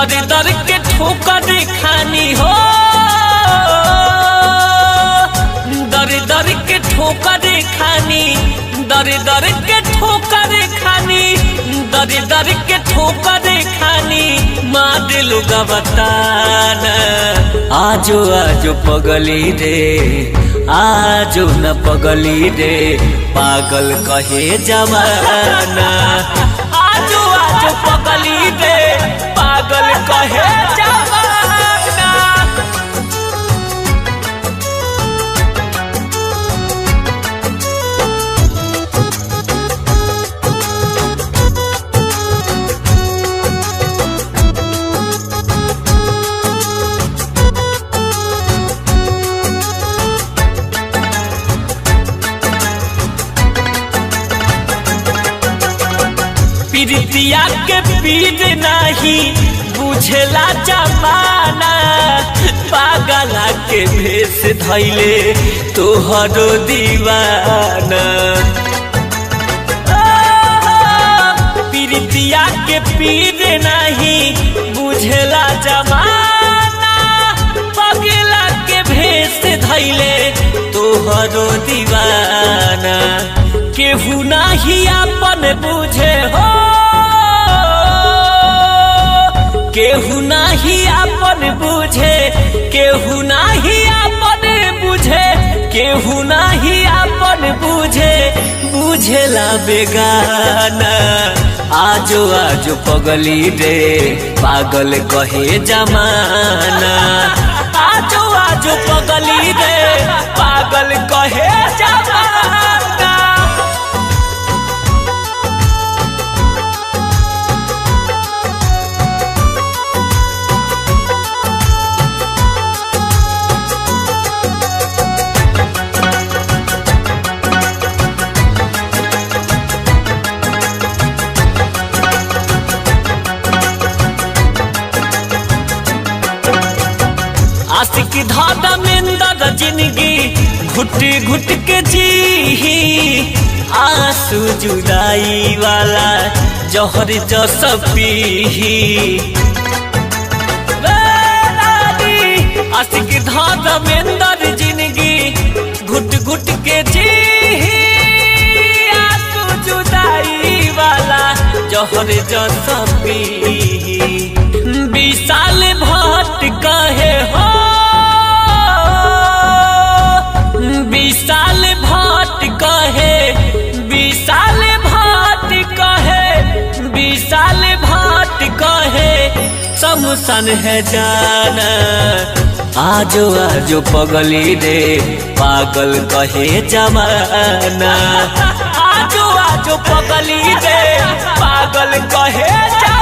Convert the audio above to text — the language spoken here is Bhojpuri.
दर दर के ठोकर खानी हो, दर दर के ठोकर खानी, दर दर के ठोकर खानी, दर दर के ठोकर खानी, मार लुगा बताना। आजो आजो पगली रे, आजो न पगली रे, पागल कहे जमाना। आजो आजो पगली रे, पागल कहे जमाना। प्रीतिया के पीर नहीं बुझला जमाना, पागला के भेष धैले तोहरो दीवाना। प्रीतिया के पीर नहीं बुझला जमाना, पागला के भेष धैले तोहरो दीवाना। केहू नहीं अपन बुझे हो, केहू नहीं अपन बुझे, केहू नहीं अपन बुझे, केहू नहीं अपन बुझे, बुझेला बेगाना। आजो आजो पगली रे, पागल कहे जमाना। आजो आजो पगली रे, पागल कहे जमाना। आशिक धर्मेंद्र जिंदगी घुट घुट के जी, आंसू जुदाई वाला जहर जस पी। आशिक धर्मेंद्र जिंदगी घुट घुट के जी, आंसू जुदाई वाला जहर जस पी। विशाल भट्ट कहे हो, विशाल भट्ट कहे, विशाल भट्ट कहे, विशाल भट्ट कहे, शमशान है जाना। आजो आजो पगली रे, पागल कहे जमाना। आजो आजो पगली रे, पागल कहे जमाना।